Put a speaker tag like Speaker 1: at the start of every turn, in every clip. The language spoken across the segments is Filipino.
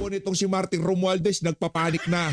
Speaker 1: asawa nitong si Martin Romualdez nagpapanik na.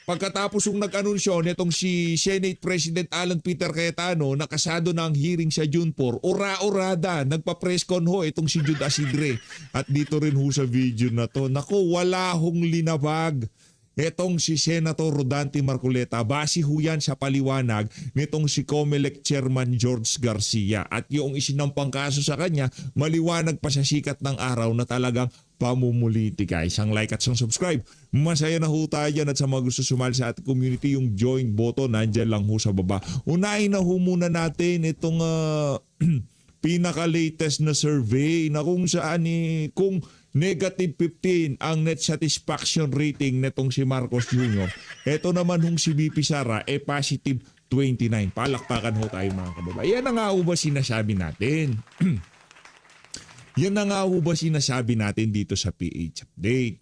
Speaker 1: Pagkatapos yung nag-anunsyo nitong si Senate President Alan Peter Cayetano na kasado na ang hearing sa June 4, ura-urada, nagpa-press con ho itong si Jude Asidre. At dito rin ho sa video na to, naku, wala hong linabag itong si Senator Rodante Marcoleta. Base ho yan sa paliwanag nitong si COMELEC Chairman George Garcia. At yung isinampang kaso sa kanya, maliwanag pa sa sikat ng araw na talagang pamumulitika. Isang like at isang subscribe. Masaya na ho tayo dyan, at sa mga gusto sumali sa ating community, yung join button nandyan lang ho sa baba. Unahin na ho muna natin itong pinaka-latest na survey na kung saan kung negative 15 ang net satisfaction rating netong si Marcos Jr. Ito naman hong si VP Sara positive 29. Palakpakan ho tayo mga kababayan. Yan na nga ho ba sinasabi natin? Yan na nga ho ba sinasabi natin dito sa PH Update?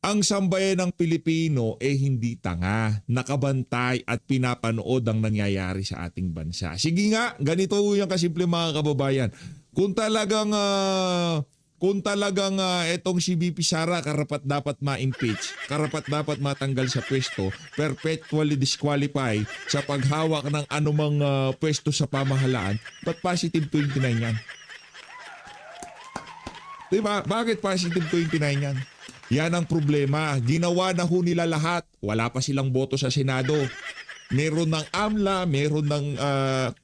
Speaker 1: Ang sambayan ng Pilipino hindi tanga, nakabantay at pinapanood ang nangyayari sa ating bansa. Sige nga, ganito ho yung kasimple mga kababayan. Kung talagang etong si VP Sara karapat dapat ma-impeach, karapat dapat matanggal sa pwesto, perpetually disqualify sa paghawak ng anumang pwesto sa pamahalaan, ba't positive 29 yan? Diba? Bakit positive 29 yan? Yan ang problema. Ginawa na ho nila lahat. Wala pa silang boto sa Senado. Meron ng AMLA, meron ng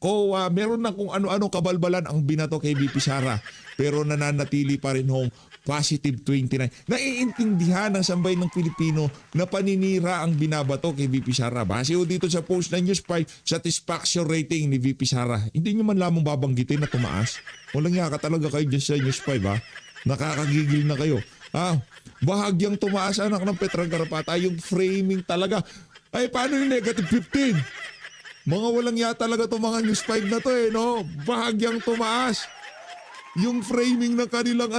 Speaker 1: COA, meron ng kung ano-ano kabalbalan ang binato kay VP Sara. Pero nananatili pa rin hong positive 29. Naiintindihan ng sambayan ng Pilipino na paninira ang binabato kay VP Sara. Base ho dito sa post ng News 5, satisfaction rating ni VP Sara. Hindi nyo man lamang babanggitin na tumaas. Walang yaka talaga kayo dyan sa News 5 ha. Nakakagigil na kayo. Bahagyang tumaas anak ng Petrang Garapata. Yung framing talaga. Ay, paano yung negative 15? Mga walang yata talaga itong mga News 5 na to no? Bahagyang tumaas. Yung framing ng kanilang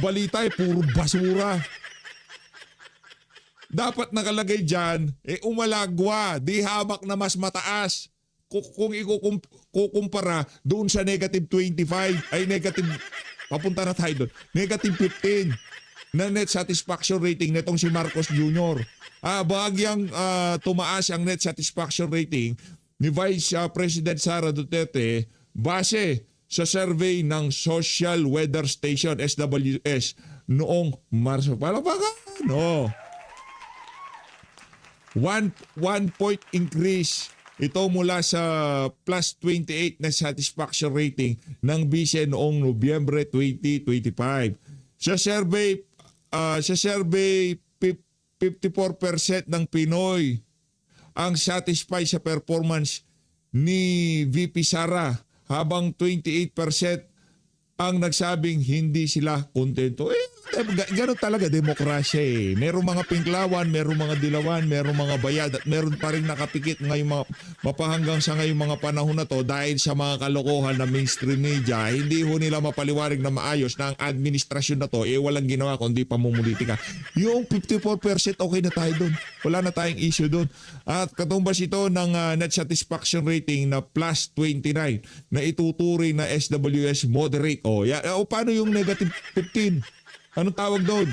Speaker 1: balita puro basura. Dapat nakalagay dyan, umalagwa, di hamak na mas mataas. Kung ikukumpara doon sa negative 25, ay negative, papunta na tayo doon, negative 15 na net satisfaction rating netong si Marcos Jr. Bahagyang tumaas ang net satisfaction rating ni Vice President Sara Duterte base sa survey ng Social Weather Station SWS noong Marso. Palakpakan, no. 1 point increase. Ito mula sa plus 28 na satisfaction rating ng BICE noong Nobyembre 2025. Sa survey 54% ng Pinoy ang satisfied sa performance ni VP Sara, habang 28% ang nagsabing hindi sila kontento. Gano'n talaga demokrasya Merong mga pinklawan, merong mga dilawan, merong mga bayad, at meron pa rin nakapikit ngayong mga mapahanggang sa ngayong mga panahon na to dahil sa mga kalokohan na mainstream media. Hindi ho nila mapaliwanag na maayos na ang administrasyon na to walang ginawa kundi pamumulitika. Yung 54% okay na tayo doon. Wala na tayong issue doon. At katumbas ito ng net satisfaction rating na plus 29 na ituturing na SWS moderate. Paano yung negative 15? Anong tawag doon?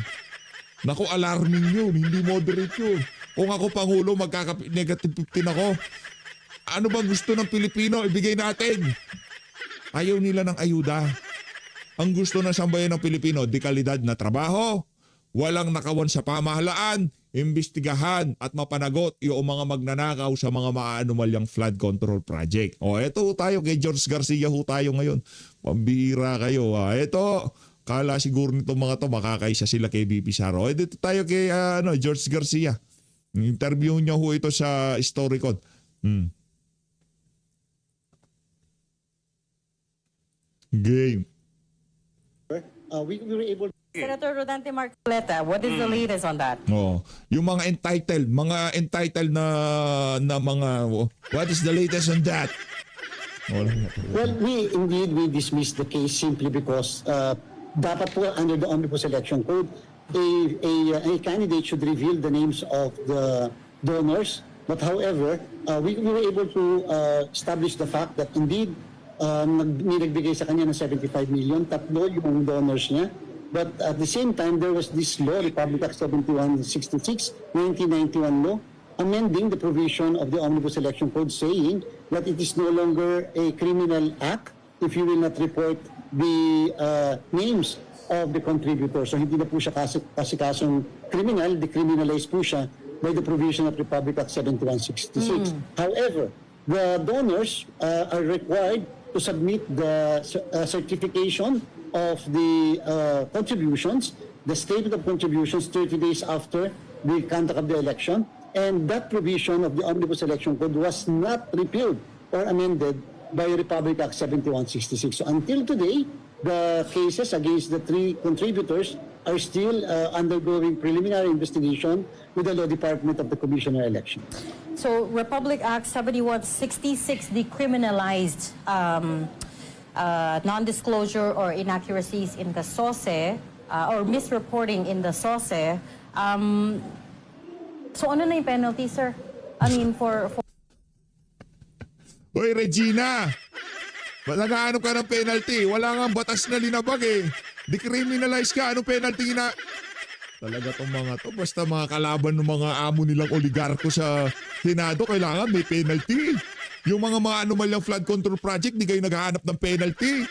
Speaker 1: Naku, alarming yun. Hindi moderate yun. Kung ako Pangulo, magkaka-negative 15 ako. Ano bang gusto ng Pilipino? Ibigay natin. Ayaw nila ng ayuda. Ang gusto ng sambayan ng Pilipino, dekalidad na trabaho, walang nakawan sa pamahalaan, imbestigahan at mapanagot yung mga magnanakaw sa mga maanumalyang flood control project. Eto tayo kay George Garcia tayo ngayon. Pambira kayo. Eto, kala siguro nitong mga to makakaisa sila kay VP Sara. Dito tayo kay George Garcia. Interview niya ito sa Storycon. Game.
Speaker 2: We were able.
Speaker 3: Senator Rodante Marcoleta, what is the latest on that?
Speaker 1: Yung mga entitled na mga, what is the latest on that?
Speaker 2: Well, we dismissed the case simply because dapat po under the Omnibus Election Code, a candidate should reveal the names of the donors. But however, we were able to establish the fact that indeed may nagbigay sa kanya ng 75 million, tatlo yung donors niya. But at the same time, there was this law, Republic Act 7166, 1991 law, amending the provision of the Omnibus Election Code saying that it is no longer a criminal act if you will not report the names of the contributors. So hindi na po siya kasong criminal, decriminalized po siya by the provision of Republic Act 7166. However, the donors are required to submit the certification of the contributions, the statement of contributions 30 days after the conduct of the election, and that provision of the Omnibus Election Code was not repealed or amended by Republic Act 7166. So until today, the cases against the three contributors are still undergoing preliminary investigation with the Law Department of the Commissioner Election.
Speaker 3: So Republic Act 7166 decriminalized non-disclosure or inaccuracies in the SOSE or misreporting in the SOSE. So ano na yung penalty, sir? I mean, for
Speaker 1: Hoy, Regina! Nagaano ka ng penalty? Wala nga batas na linabag eh. Decriminalize ka. Anong penalty na? Talaga tong mga to. Basta mga kalaban ng mga amo nilang oligarko sa Senado, kailangan may penalty. Yung mga anomalyang flood control project, di kayo naghahanap ng penalty.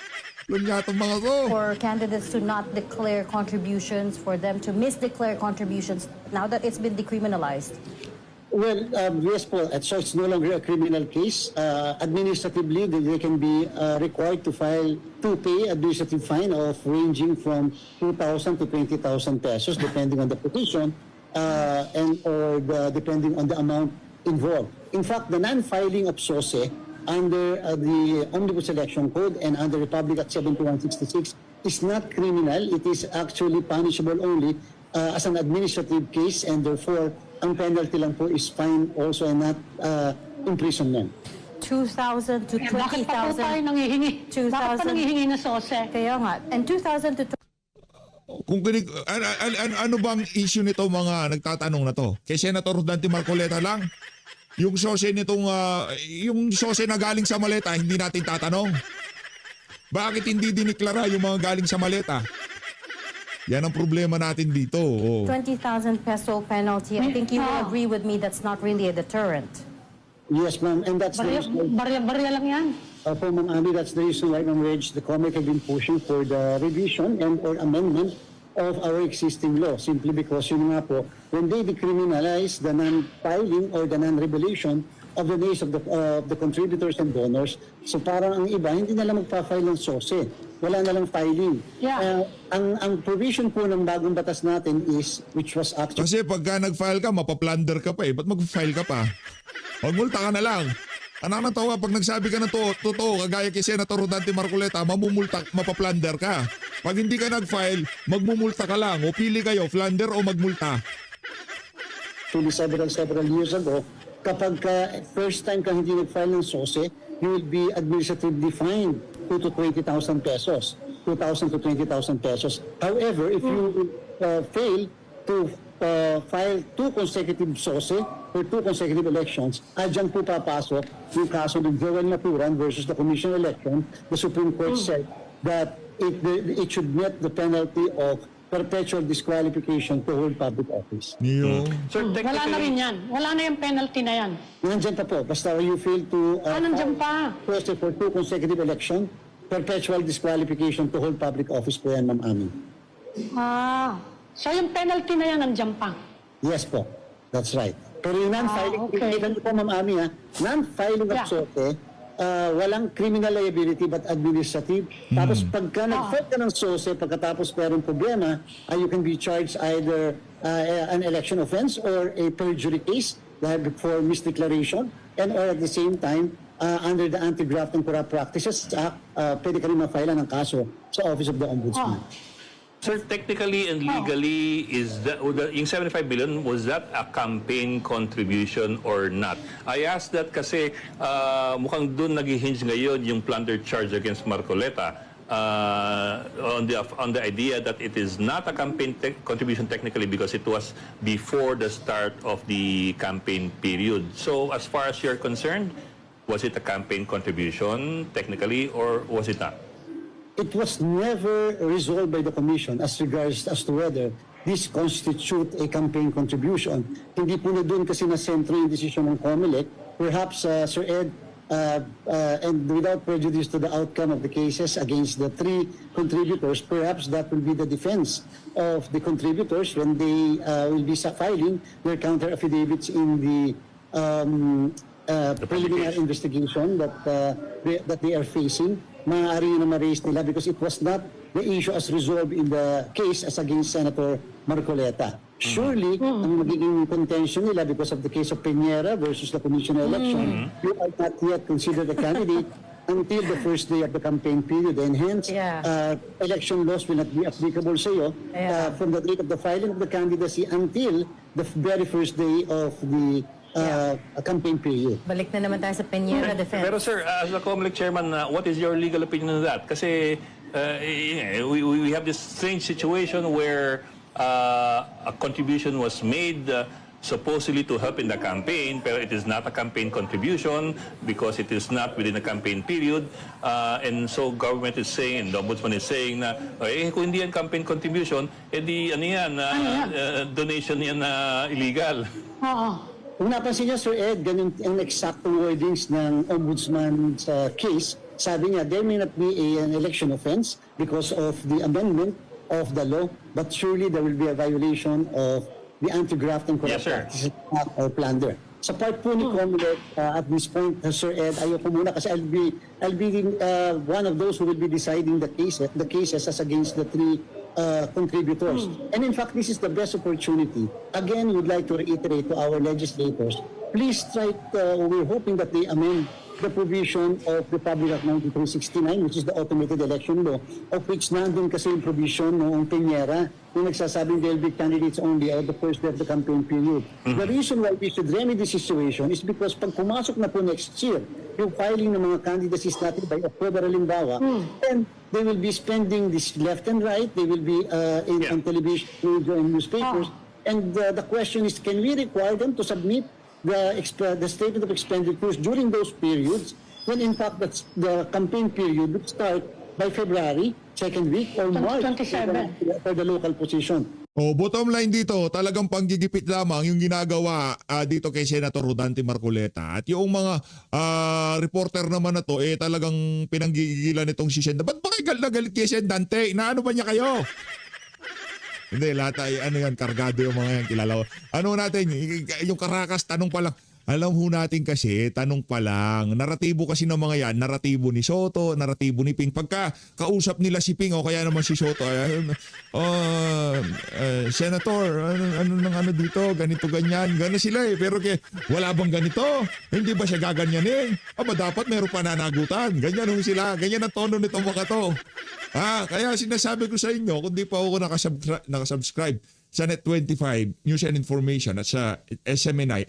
Speaker 1: Alam niya itong mga to.
Speaker 3: for candidates to not declare contributions, for them to misdeclare contributions, now that it's been decriminalized?
Speaker 2: Well, yes po. So it's no longer a criminal case. Administratively, they can be required to pay administrative fine of ranging from 2,000 to 20,000 pesos, depending on the petition depending on the amount involved. In fact, the non-filing of SOSE under the Omnibus Election Code and under Republic Act 7166 is not criminal. It is actually punishable only as an administrative case, and therefore, ang penalty lang po is fine also and not imprisonment.
Speaker 3: 2,000 to
Speaker 4: Bakit pa po tayo
Speaker 3: 20,000.
Speaker 4: nangihingi?
Speaker 3: 2,000.
Speaker 4: Bakit pa nangihingi na sose?
Speaker 3: Kaya nga. And 2,000 to
Speaker 1: Kung ano bang issue nito mga nagtatanong na to? Kay Senator Dante Marcoleta lang? Yung sose nitong, yung sose na galing sa maleta, hindi natin tatanong. Bakit hindi diniklara yung mga galing sa maleta? Yan ang problema natin dito. Oh.
Speaker 3: 20,000 peso penalty. I think you will agree with me that's not really a deterrent.
Speaker 2: Yes, ma'am, and that's the reason.
Speaker 4: Barya lang yan.
Speaker 2: For Ma'am Ami, that's the reason why Ma'am Reg, the COMEC have been pushing for the revision and or amendment of our existing law. Simply because yun nga po, when they decriminalize the non-filing or the non-revelation of the names of the contributors and donors, so parang ang iba, hindi na lang magpa-file ng SOSE. Wala na lang filing.
Speaker 4: Yeah.
Speaker 2: Ang provision po ng bagong batas natin is, which was actually
Speaker 1: Kasi pagka nag-file ka, mapaplunder ka pa eh. Ba't mag-file ka pa? Magmulta ka na lang. Anak ng tawa, pag nagsabi ka ng totoo, kagaya kay Senator Dante Marcoleta, mapaplunder ka. Pag hindi ka nag-file, magmumulta ka lang. O pili kayo, flunder o magmulta.
Speaker 2: several years ago, kapag first time ka hindi nag-file ng SOSE, you will be administratively fined 2 to 20,000 pesos. 2,000 to 20,000 pesos. However, if you fail to file 2 consecutive SOSE for 2 consecutive elections, dyan po papasok yung kaso ng Joel Maturan versus the Commission election. The Supreme Court said that it should meet the penalty of perpetual disqualification to hold public office.
Speaker 1: Niyo.
Speaker 5: So
Speaker 4: Wala na rin yan. Wala na yung penalty na yan.
Speaker 2: Nandyan pa po. Basta you fail to
Speaker 4: Nandyan pa.
Speaker 2: SOSE for 2 consecutive election, perpetual disqualification to hold public office po yan, Ma'am Ami.
Speaker 4: So yung penalty na yan nandyan pa.
Speaker 2: Yes po. That's right. Pero yung non-filing,
Speaker 4: okay.
Speaker 2: Ito po, Ma'am Ami, non-filing of
Speaker 4: Yeah.
Speaker 2: SOSE, walang criminal liability but administrative. Tapos pagka nag-file ka ng SOSE, pagkatapos merong problema, you can be charged either an election offense or a perjury case for misdeclaration, and or at the same time, under the Anti-Graft and Corrupt Practices Act, pwede ka rin ma-file ng kaso sa Office of the Ombudsman.
Speaker 5: Sir, technically and legally, is that yung 75 billion, was that a campaign contribution or not? I asked that kasi mukhang doon nag-hinge ngayon yung plunder charge against Marcoleta on the idea that it is not a campaign contribution technically because it was before the start of the campaign period. So as far as you're concerned, was it a campaign contribution technically or was it not?
Speaker 2: It was never resolved by the commission as regards as to whether this constitute a campaign contribution. Hindi po na doon kasi na-sentro yung decision ng COMELEC. Perhaps, Sir Ed, and without prejudice to the outcome of the cases against the three contributors, perhaps that will be the defense of the contributors when they will be filing their counter affidavits in the preliminary investigation that they are facing. Maaari yun na ma-raise nila because it was not the issue as resolved in the case as against Senator Marcoleta. Surely, ang magiging contention nila because of the case of Peñera versus the commission election, you are not yet considered a candidate until the first day of the campaign period. And hence, election laws will not be applicable sa iyo from the date of the filing of the candidacy until the very first day of the campaign period.
Speaker 3: Balik na naman tayo sa Peñera defense.
Speaker 5: Pero sir, as the COMELEC chairman, what is your legal opinion on that? Kasi we have this strange situation where a contribution was made supposedly to help in the campaign, pero it is not a campaign contribution because it is not within a campaign period. And so government is saying, and the ombudsman is saying na, kung hindi yan campaign contribution, di ano yan, donation yan illegal.
Speaker 4: Oo.
Speaker 2: Kung napansin niyo, Sir Ed, ganun ang eksaktong wordings ng ombudsman sa case. Sabi niya, there may not be an election offense because of the amendment of the law, but surely there will be a violation of the anti-graft and corrupt practices or plunder. Sa part po ni COMELEC, at this point, Sir Ed, ayoko muna kasi I'll be one of those who will be deciding the cases as against the three contributors. And in fact, this is the best opportunity. Again, we'd like to reiterate to our legislators, please try, we're hoping that they amend the provision of the Public Act 9369, which is the automated election law, of which nandun kasi yung provision noong Peñera, yung nagsasabing they'll be candidates only at the first day of the campaign period. The reason why we should remedy this situation is because pag pumasok na po next year, yung filing ng mga candidacies natin by October halimbawa, then they will be spending this left and right, they will be on television, radio, and newspapers. And the question is, can we require them to submit the statement of expenditures during those periods when in fact that's the campaign period would start by February, second week, or March
Speaker 4: 27
Speaker 2: for the local position.
Speaker 1: Bottom line dito, talagang panggigipit lamang yung ginagawa dito kay Senator Rodante Marcoleta. At yung mga reporter naman na to, talagang pinanggigilan itong si Sen. Ba't ba kayo galit kay Sen Dante? Inaano ba niya kayo? Hindi, lahat ay kargado yung mga yan, kilala ko. Ano natin, yung Caracas, tanong pa lang. Alam ho natin kasi, tanong pa lang. Naratibo kasi ng mga yan, naratibo ni Soto, naratibo ni Ping. Pagka kausap nila si Ping, o kaya naman si Soto, Senator, ano dito, ganito, ganyan. Gano'n sila pero wala bang ganito? Hindi ba siya gaganyanin? Dapat meron pananagutan. Ganyan ho sila, ganyan ang tono nitong mga to. Kaya sinasabi ko sa inyo, kung di pa ako nakasubscribe sa Net25, News and Information at sa SMNI,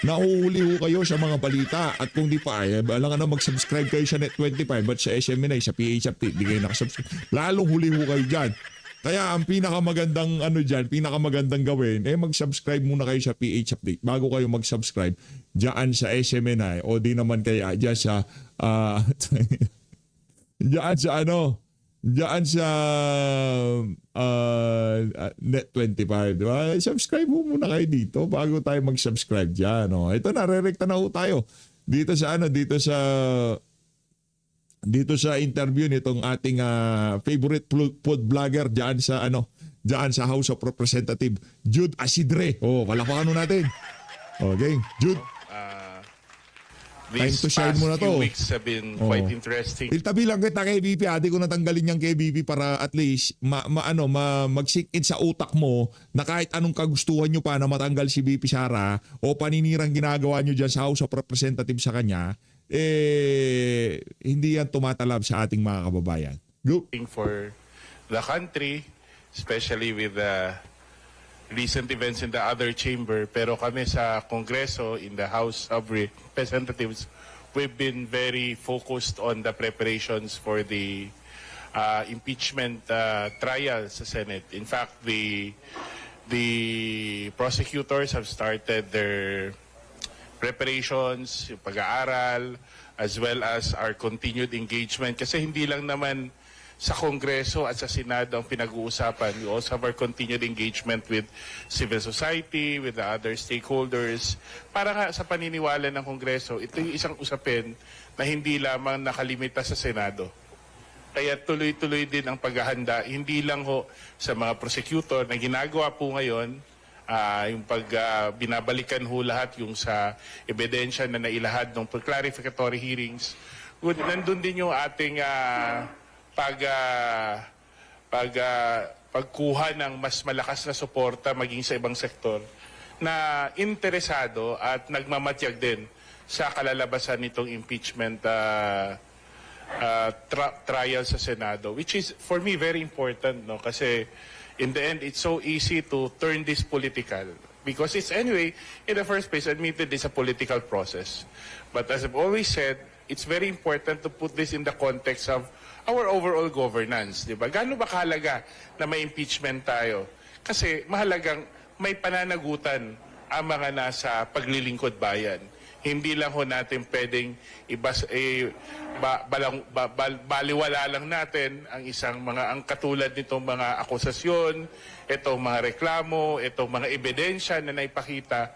Speaker 1: nahuhuli ho kayo sa mga balita. At kung di pa, alangan na mag-subscribe kayo sa Net25 at sa SMNI, sa PH Update, di kayo nakasubscribe. Lalong huli ho kayo dyan. Kaya ang pinakamagandang pinakamagandang gawin, mag-subscribe muna kayo sa PH Update bago kayo mag-subscribe dyan sa SMNI o di naman kaya dyan sa Diyan sa Net25, di ba? Subscribe mo muna kayo dito bago tayo mag-subscribe diyan. Ito narerekta na ho tayo dito sa interview nitong ating favorite food vlogger diyan sa House of Representatives, Jude Asidre. Palakpakan natin. Okay, Jude.
Speaker 6: These past few weeks have been quite interesting.
Speaker 1: Iltabi lang kita kay BP. Ate ko natanggalin niyang kay BP para at least mag-sink in sa utak mo na kahit anong kagustuhan niyo pa na matanggal si BP Sara o paninirang ginagawa niyo dyan sa House of Representatives sa kanya, hindi yan tumatalab sa ating mga kababayan. Go!
Speaker 6: For the country, especially with the recent events in the other chamber, pero kami sa Kongreso, in the House of Representatives, we've been very focused on the preparations for the impeachment trial sa Senate. In fact, the prosecutors have started their preparations, yung pag-aaral, as well as our continued engagement. Kasi hindi lang naman sa Kongreso at sa Senado ang pinag-uusapan. We also have our continued engagement with civil society, with the other stakeholders. Para nga sa paniniwala ng Kongreso, ito yung isang usapin na hindi lamang nakalimita sa Senado. Kaya tuloy-tuloy din ang paghahanda, hindi lang ho sa mga prosecutor na ginagawa po ngayon, yung binabalikan ho lahat yung sa ebidensya na nailahad ng clarificatory hearings. Nandun din yung ating pagkuha ng mas malakas na suporta maging sa ibang sektor na interesado at nagmamatyag din sa kalalabasan nitong impeachment trial sa Senado, which is for me very important, no? Kasi in the end it's so easy to turn this political because it's anyway in the first place admitted it's a political process, but as I've always said, it's very important to put this in the context of our overall governance, di ba? Gaano ba kahalaga na may impeachment tayo? Kasi mahalagang may pananagutan ang mga nasa paglilingkod bayan. Hindi lang ho natin pwedeng baliwala lang natin ang isang ang katulad nitong mga akusasyon, itong mga reklamo, itong mga ebidensya na naipakita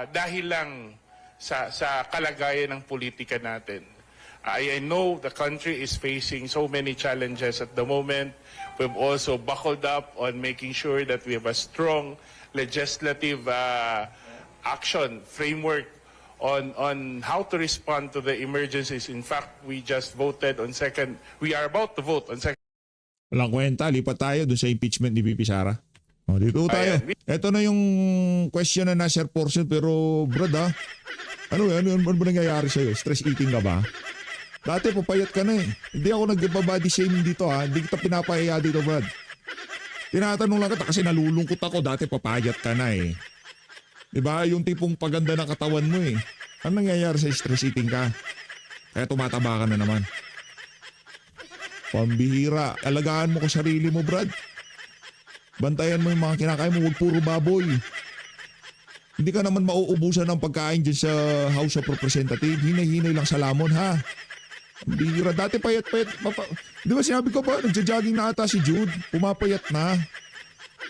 Speaker 6: dahil lang sa kalagayan ng politika natin. I know the country is facing so many challenges at the moment. We've also buckled up on making sure that we have a strong legislative action framework on how to respond to the emergencies. In fact, we just voted on we are about to vote on second.
Speaker 1: Walang kwenta, lipat tayo doon sa impeachment ni VP Sara. O, dito tayo. Ito na yung question na nasa portion, pero brad ano ba nangyayari sa'yo? Stress eating ka ba? Dati papayat ka na eh. Hindi ako nag-body shaming dito Hindi kita pinapahiya dito, brad. Tinatanong lang kita kasi nalulungkot ako. Dati papayat ka na eh. Diba? Yung tipong paganda ng katawan mo eh. Ano nangyayari sa stress eating ka? Kaya tumataba ka na naman. Pambihira. Alagaan mo ko sarili mo, brad. Bantayan mo yung mga kinakain mo. Huwag puro baboy. Hindi ka naman mauubusan ng pagkain dyan sa House of Representatives. Hinay-hinay lang sa lamon, ha? Bihira. Dati payat-payat. Di ba sinabi ko ba, nagja-jogging na ata si Jude? Pumapayat na.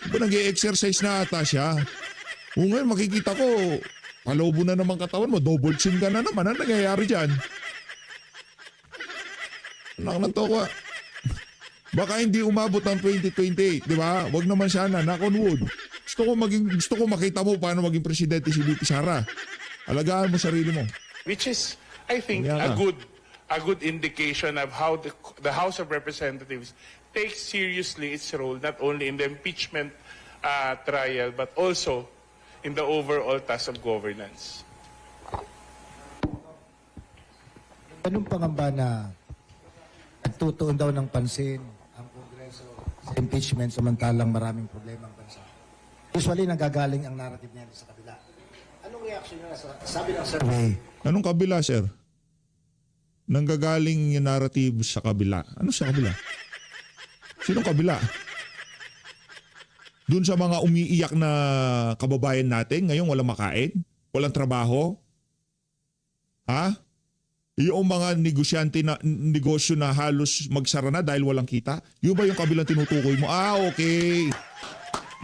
Speaker 1: Di ba nag-i-exercise na ata siya? O ngayon makikita ko, palobo na naman katawan mo, double chin ka na naman. Ano nangyayari dyan? Nakakantoko. Baka hindi umabot ng 2028, di ba? Wag naman sana, knock on wood. Gusto ko makita mo paano maging presidente si VP Sara. Alagaan mo sarili mo.
Speaker 6: Which is, I think, a good indication of how the House of Representatives takes seriously its role not only in the impeachment trial but also in the overall task of governance.
Speaker 7: Anong pangamba na nagtutuon daw ng pansin ang Kongreso sa impeachment samantalang maraming problema ang bansa? Usually nagagaling ang narrative niya sa kabila. Anong reaction niya sa sabi ng survey?
Speaker 1: Anong kabila, sir? Nanggagaling yung narrative sa kabila. Ano sa kabila? Sinong kabila? Doon sa mga umiiyak na kababayan natin, ngayon walang makain? Walang trabaho? Ha? Yung mga negosyo na halos magsara na dahil walang kita? Yung ba yung kabilang tinutukoy mo? Okay.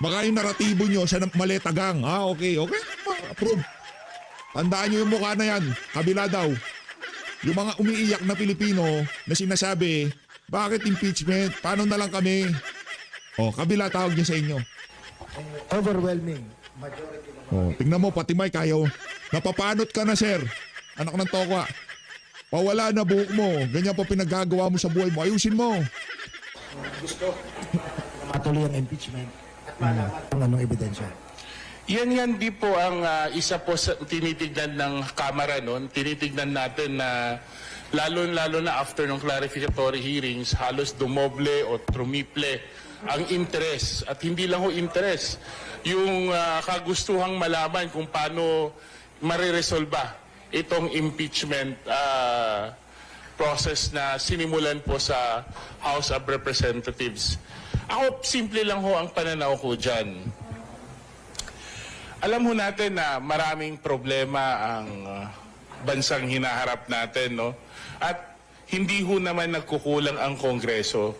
Speaker 1: Baka yung naratibo nyo sa maletagang. Okay. Approve. Tandaan nyo yung mukha na yan. Kabila daw. Yung mga umiiyak na Pilipino na sinasabi, bakit impeachment? Paano na lang kami? Kabila tawag niya sa inyo.
Speaker 7: Overwhelming majority ng
Speaker 1: Tingnan mo, pati Mike, ayaw. Napapanot ka na, sir. Anak ng tokwa. Pawala na buhok mo. Ganyan pa pinagagawa mo sa buhay mo. Ayusin mo.
Speaker 7: gusto matuloy ang impeachment at malaman kung anong ebidensya.
Speaker 6: Yan di po ang isa po sa tinitignan ng Kamara noon. Tinitignan natin na lalo na after ng clarificatory hearings, halos dumoble o trumiple ang interest. At hindi lang ho interest, yung kagustuhang malaman kung paano mariresolba itong impeachment process na sinimulan po sa House of Representatives. Ako, simple lang ho ang pananaw ko dyan. alam ho natin na maraming problema ang bansang hinaharap natin, no? At hindi ho naman nagkukulang ang Kongreso.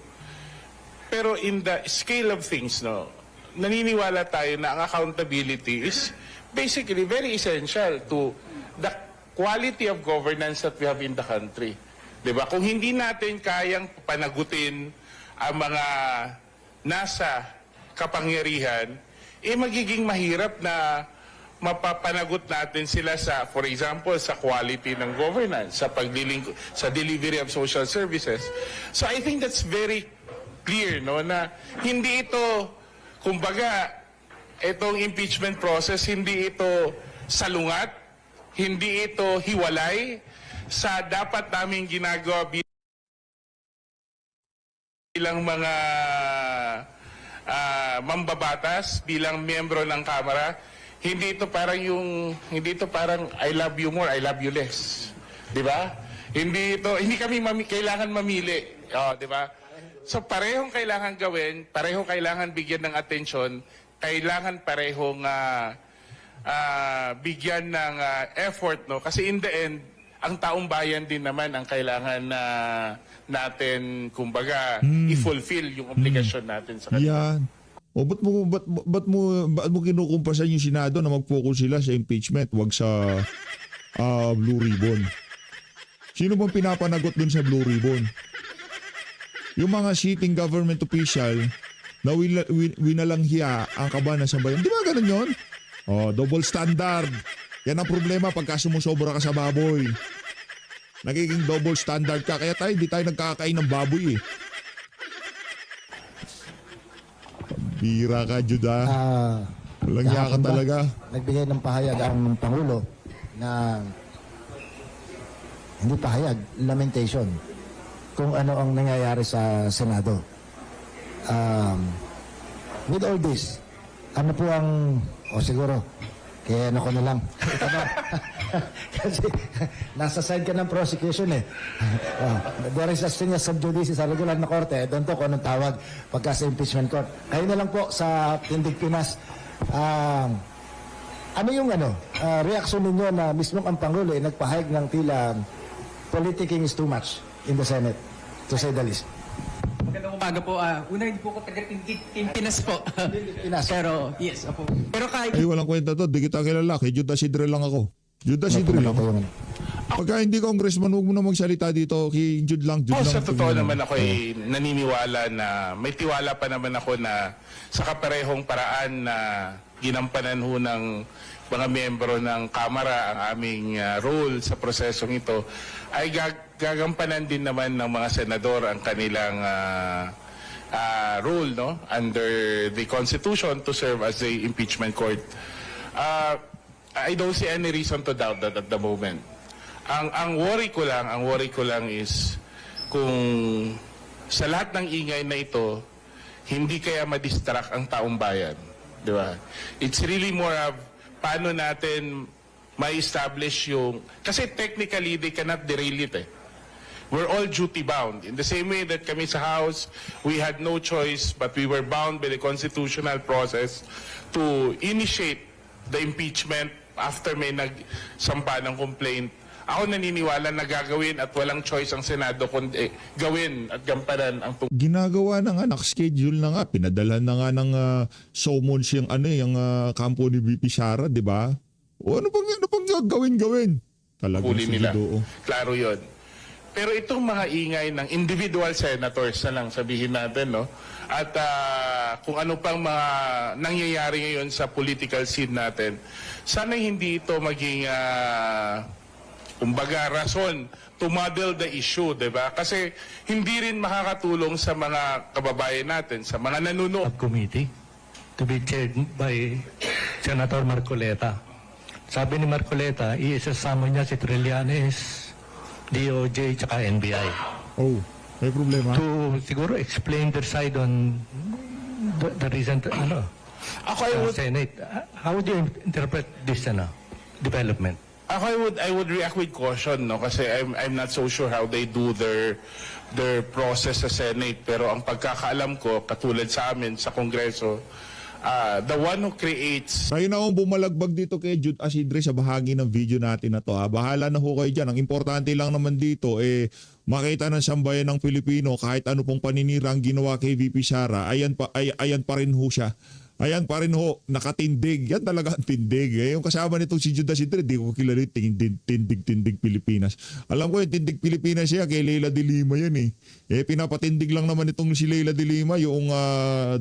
Speaker 6: Pero in the scale of things, no, naniniwala tayo na ang accountability is basically very essential to the quality of governance that we have in the country. Diba? Kung hindi natin kayang panagutin ang mga nasa kapangyarihan, magiging mahirap na mapapanagot natin sila sa, for example, sa quality ng governance, sa delivery of social services. So I think that's very clear, no, na hindi ito, kumbaga, itong impeachment process, hindi ito salungat, hindi ito hiwalay sa dapat naming ginagawa bilang mga mambabatas, bilang miyembro ng Kamara. Hindi ito parang I love you more, I love you less. 'Di ba? Hindi kami kailangan mamili. Oh, 'di ba? So parehong kailangan gawin, parehong kailangan bigyan ng atensyon, kailangan parehong bigyan ng effort, no? Kasi in the end, ang taong bayan din naman ang kailangan na natin, kumbaga, i-fulfill yung obligasyon natin sa kanila.
Speaker 1: Yan. O ba't mo kinukumpasan yung Senado na mag-focus sila sa impeachment, wag sa Blue Ribbon? Sino bang pinapanagot dun sa Blue Ribbon? Yung mga sitting government official na winalanghia ang kabanan sa bayan. Di ba ganun yun? Oh, double standard. Yan ang problema pagka sumusobra ka sa baboy. Nagiging double standard ka. Kaya hindi tayo nagkakain ng baboy eh. Bira ka, Juda. Walang hiya ka talaga.
Speaker 7: Nagbigay ng pahayag ang Pangulo na hindi pahayag, lamentation kung ano ang nangyayari sa Senado. With all this, ano po ang, siguro, kaya ano ko na lang. Ito na. Kasi nasa side ka ng prosecution eh. There is a thing as sub judice sa regular na korte. Doon to kung anong tawag pagka sa impeachment court. Kayo na lang po sa Tindig Pinas. Ano yung reaksyon ninyo na mismong ang Pangulo ay nagpahayag ng tila politicking is too much in the Senate, to say the least?
Speaker 8: Magandang umaga po. Una, hindi po ko taga-Team Pinas po.
Speaker 7: Pinas.
Speaker 8: Pero, yes, opo. Pero kahit
Speaker 1: Ay, walang kwenta to. Di kita kilala. Kay Juda Sidre lang ako. Juda Sidre lang. Pagka hindi congressman, huwag mo na magsalita dito. Kay Jude lang. Jude lang.
Speaker 6: Sa totoo naman ako ay naniniwala na, may tiwala pa naman ako na sa kaparehong paraan na ginampanan ho ng mga miyembro ng Kamara ang aming role sa prosesong ito, ay gagampanan din naman ng mga senador ang kanilang role, no, under the Constitution to serve as the impeachment court. I don't see any reason to doubt that at the moment. Ang worry ko lang is kung sa lahat ng ingay na ito, hindi kaya ma-distract ang taong bayan, di ba? It's really more of paano natin ma-establish yung, kasi technically they cannot derail it eh. We're all duty bound. In the same way that kami sa House, we had no choice but we were bound by the constitutional process to initiate the impeachment after may nagsampa ng complaint. Ako naniniwala na gagawin at walang choice ang Senado kundi gawin at gampanan ang
Speaker 1: Ginagawa na nga, nakaschedule na nga, pinadala na nga ng summons yung kampo ni VP Sara, di ba? O ano pang gawin? Talagang
Speaker 6: huli nila.
Speaker 1: Sido,
Speaker 6: Klaro yun. Pero itong mga ingay ng individual senators na lang sabihin natin, no? At kung ano pang mga nangyayari ngayon sa political scene natin, sana hindi ito maging kumbaga rason to muddle the issue, di ba? Kasi hindi rin makakatulong sa mga kababayan natin, sa mga nanonood.
Speaker 9: Committee to be chaired by Senator Marcoleta. Sabi ni Marcoleta, i-isasama niya si Trillanes, DOJ, tsaka NBI.
Speaker 1: Oh, may problema.
Speaker 9: To siguro explain their side on the recent Senate. How would you interpret this development?
Speaker 6: Ako, I would react with caution, no, kasi I'm not so sure how they do their process sa Senate, pero ang pagkakaalam ko katulad sa amin sa Kongreso, the one who creates
Speaker 1: Kayo na akong bumalagbag dito kay Jude Asidre sa bahagi ng video natin na to. Bahala na ho kayo dyan. Ang importante lang naman dito, makita ng sambayan ng Pilipino kahit ano pong paninira ang ginawa kay VP Sara, ayan pa rin ho siya. Ayan pa rin ho, nakatindig. Yan talaga ang tindig. Yung kasama nitong si Jude Asidre, di ko kilala yung tindig Pilipinas. Alam ko yung tindig Pilipinas siya, kay Leila de Lima yan eh. Pinapatindig lang naman itong si Leila de Lima, yung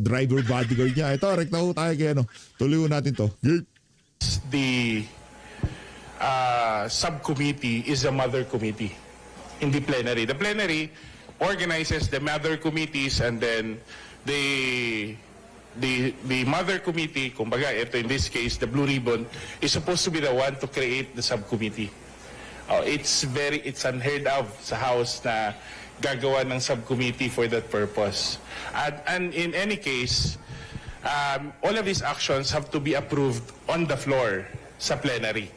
Speaker 1: driver bodyguard niya. Ito, rekta ho tayo kay ano. Tuloy ho natin to.
Speaker 6: the subcommittee is a mother committee in the plenary. The plenary organizes the mother committees, and then the mother committee, kumbaga, ito in this case, the Blue Ribbon, is supposed to be the one to create the subcommittee. It's unheard of sa House na gagawa ng subcommittee for that purpose. And in any case, all of these actions have to be approved on the floor sa plenary,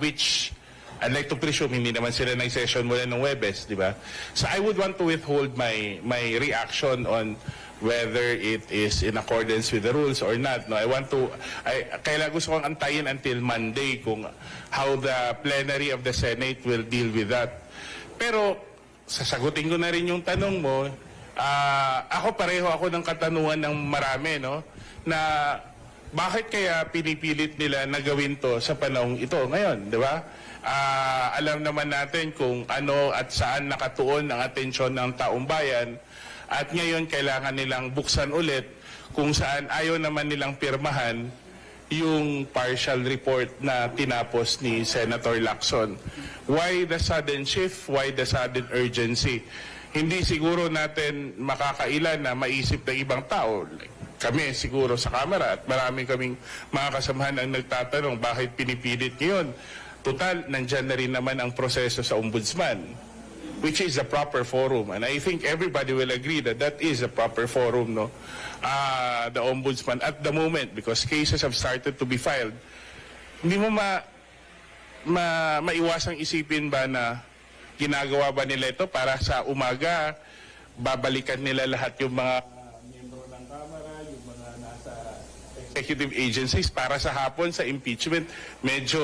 Speaker 6: which I'd like to presume hindi naman sila nag-session mula ng Webes, di ba? So I would want to withhold my reaction on whether it is in accordance with the rules or not. No, kailangan gusto kong antayin until Monday kung how the plenary of the Senate will deal with that. Pero sasagutin ko na rin yung tanong mo. Pareho ako ng katanungan ng marami, no? Na bakit kaya pinipilit nila na gawin to sa panahong ito ngayon, di ba? Alam naman natin kung ano at saan nakatuon ang atensyon ng taong bayan. At ngayon, kailangan nilang buksan ulit kung saan ayaw naman nilang pirmahan yung partial report na tinapos ni Senator Lacson. Why the sudden shift? Why the sudden urgency? Hindi siguro natin makakailan na maisip ng ibang tao. Kami siguro sa Kamara at marami kaming mga kasamahan ang nagtatanong bakit pinipilit ngayon. Total, nandyan na rin naman ang proseso sa Ombudsman, which is the proper forum, and I think everybody will agree that that is a proper forum, no? The Ombudsman at the moment, because cases have started to be filed, hindi mo maiwasang isipin ba na ginagawa ba nila ito para sa umaga babalikan nila lahat yung mga miyembro ng Kamara, yung mga nasa executive agencies para sa hapon sa impeachment. Medyo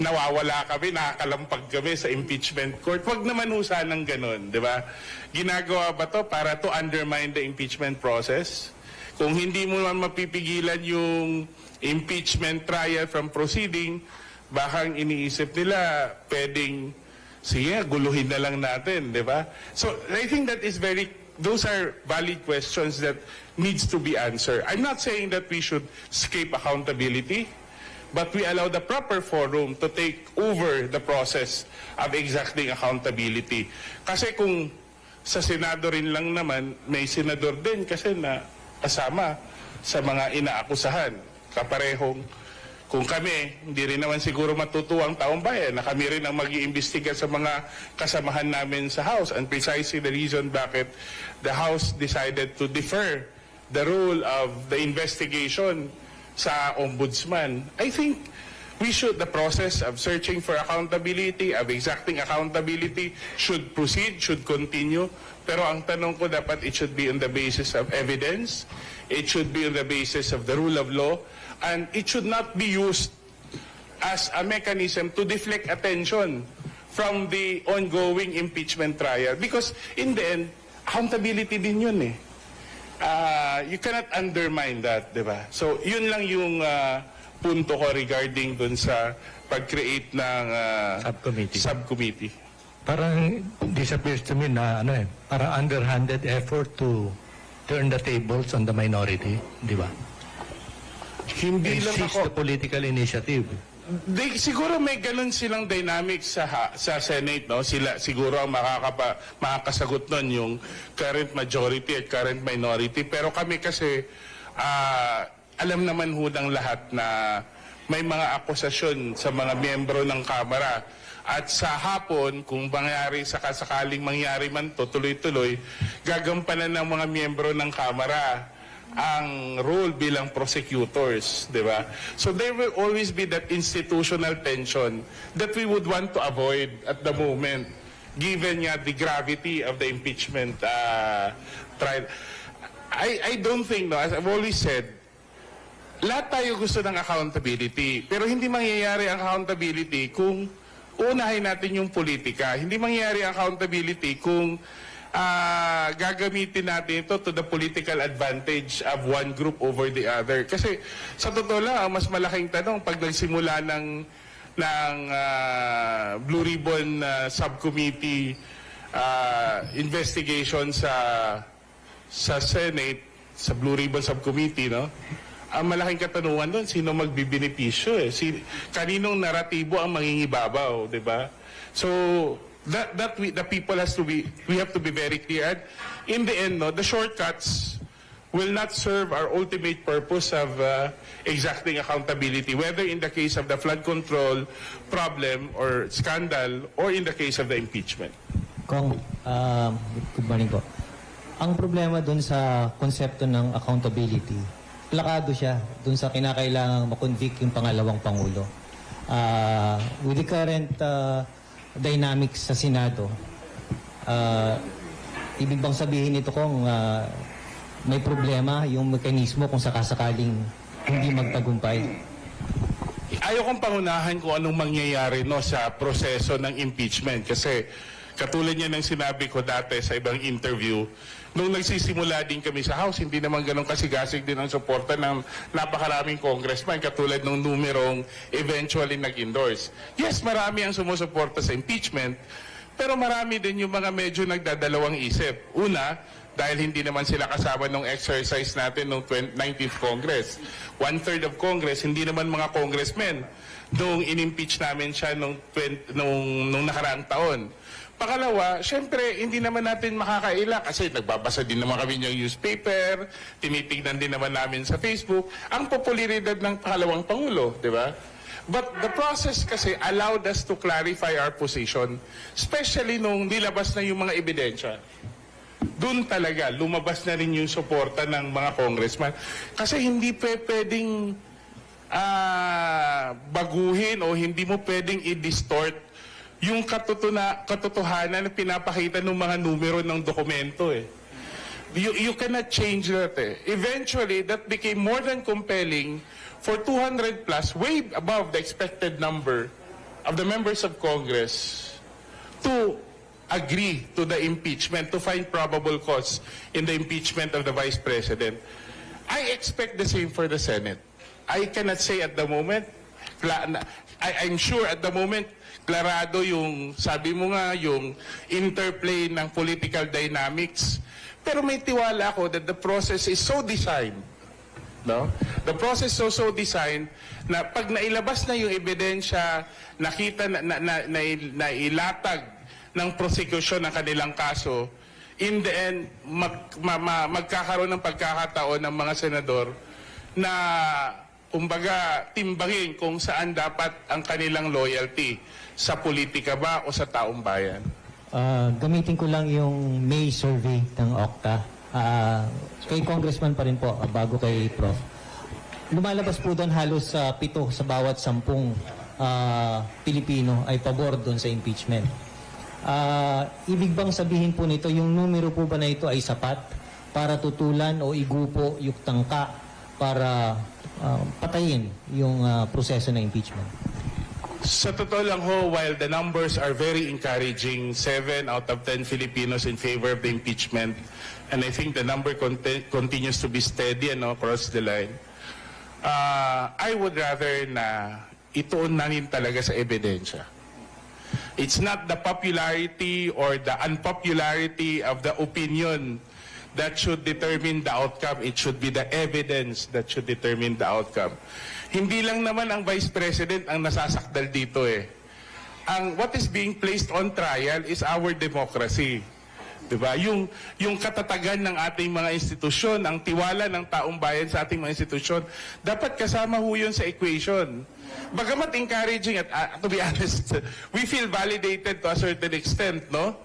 Speaker 6: nawawala kami, nakakalampag kami sa impeachment court. Huwag naman ng ganun, di ba? Ginagawa ba to para to undermine the impeachment process? Kung hindi mo naman mapipigilan yung impeachment trial from proceeding, baka ang iniisip nila, pwedeng, sige, guluhin na lang natin, di ba? So, I think that is those are valid questions that needs to be answered. I'm not saying that we should escape accountability, but we allow the proper forum to take over the process of exacting accountability. Kasi kung sa Senado rin lang naman, may senador din kasi na kasama sa mga inaakusahan. Kaparehong, kung kami, hindi rin naman siguro matutuwa ang taong bayan na kami rin ang mag-iimbestiga sa mga kasamahan namin sa House. And precisely the reason bakit the House decided to defer the role of the investigation sa Ombudsman. I think the process of searching for accountability, of exacting accountability should proceed, should continue. Pero ang tanong ko, dapat it should be on the basis of evidence, it should be on the basis of the rule of law, and it should not be used as a mechanism to deflect attention from the ongoing impeachment trial. Because in the end, accountability din yun eh. You cannot undermine that, di ba? So, yun lang yung punto ko regarding dun sa pag-create ng subcommittee.
Speaker 9: Parang disappears to me na parang underhanded effort to turn the tables on the minority, di ba?
Speaker 6: Hindi
Speaker 9: And
Speaker 6: lang
Speaker 9: seize
Speaker 6: ako.
Speaker 9: the political initiative.
Speaker 6: Siguro may ganun silang dynamics sa Senate, no? Sila siguro ang makakasagot nun yung current majority at current minority. Pero kami kasi alam naman ho ng lahat na may mga akusasyon sa mga miyembro ng Kamara. At sa hapon, kung sakaling mangyari man to, tuloy-tuloy, gagampanan ng mga miyembro ng Kamara ang role bilang prosecutors, di ba? So there will always be that institutional tension that we would want to avoid at the moment, given the gravity of the impeachment trial. I don't think, no, as I've always said, lahat tayo gusto ng accountability. Pero hindi mangyayari ang accountability kung unahin natin yung politika. Hindi mangyayari ang accountability kung gagamitin natin ito to the political advantage of one group over the other. Kasi sa totoo lang, ang mas malaking tanong pag nagsimula ng Blue Ribbon Subcommittee investigation sa Senate, sa Blue Ribbon Subcommittee, no? Ang malaking katanungan doon, sino magbibenepisyo eh? Kaninong naratibo ang mangingibabaw, di ba? So, the people we have to be very clear. And in the end, no, the shortcuts will not serve our ultimate purpose of exacting accountability, whether in the case of the flood control problem or scandal, or in the case of the impeachment.
Speaker 10: Kong, good morning po. Ang problema dun sa konsepto ng accountability, plakado siya dun sa kinakailangang makonvict yung pangalawang Pangulo. With the current dynamics sa Senado, ibig bang sabihin nito kung may problema yung mekanismo kung sakasakaling hindi magtagumpay?
Speaker 6: Ayaw kong pangunahan kung anong mangyayari no sa proseso ng impeachment kasi katulad niya ng sinabi ko dati sa ibang interview, nung nagsisimula din kami sa House, hindi naman ganun kasigasig din ang suporta ng napakaraming congressman katulad ng numerong eventually nag-endorse. Yes, marami ang sumusuporta sa impeachment, pero marami din yung mga medyo nagdadalawang isip. Una, dahil hindi naman sila kasama nung exercise natin nung 19th Congress. 1/3 of Congress, hindi naman mga congressmen nung in-impeach namin siya nung nakaraang taon. Pangalawa, syempre, hindi naman natin makakaila kasi nagbabasa din naman kami ng newspaper, tinitignan din naman namin sa Facebook, ang popularidad ng pangalawang Pangulo, di ba? But the process kasi allowed us to clarify our position, especially nung nilabas na yung mga ebidensya. Doon talaga, lumabas na rin yung suporta ng mga congressman. Kasi hindi pwedeng baguhin o hindi mo pwedeng i-distort yung katotohanan na pinapakita ng mga numero ng dokumento eh. You cannot change that eh. Eventually, that became more than compelling for 200 plus, way above the expected number of the members of Congress to agree to the impeachment, to find probable cause in the impeachment of the Vice President. I expect the same for the Senate. I cannot say at the moment, I'm sure at the moment, klarado yung, sabi mo nga, yung interplay ng political dynamics. Pero may tiwala ako that the process is so designed, no? The process is so designed na pag nailabas na yung ebidensya, nakita na ilatag ng prosecution ng kanilang kaso, in the end, magkakaroon ng pagkakataon ng mga senador na kumbaga timbangin kung saan dapat ang kanilang loyalty, sa politika ba o sa taong bayan?
Speaker 10: Gamitin ko lang yung May survey ng Okta. Kay Congressman pa rin po, bago kay Prof. Lumalabas po doon halos 7 sa bawat 10 Pilipino ay pabor doon sa impeachment. Ibig bang sabihin po nito, yung numero po ba na ito ay sapat para tutulan o igupo yung tangka para patayin yung proseso ng impeachment?
Speaker 6: Sa totoo lang ho, while the numbers are very encouraging, 7 out of 10 Filipinos in favor of the impeachment, and I think the number continues to be steady across the line, I would rather na ituon namin talaga sa ebidensya. It's not the popularity or the unpopularity of the opinion that should determine the outcome. It should be the evidence that should determine the outcome. Hindi lang naman ang Vice President ang nasasakdal dito eh. What is being placed on trial is our democracy. Diba? Yung katatagan ng ating mga institusyon, ang tiwala ng taong bayan sa ating mga institusyon, dapat kasama ho yun sa equation. Bagamat encouraging at to be honest, we feel validated to a certain extent, no?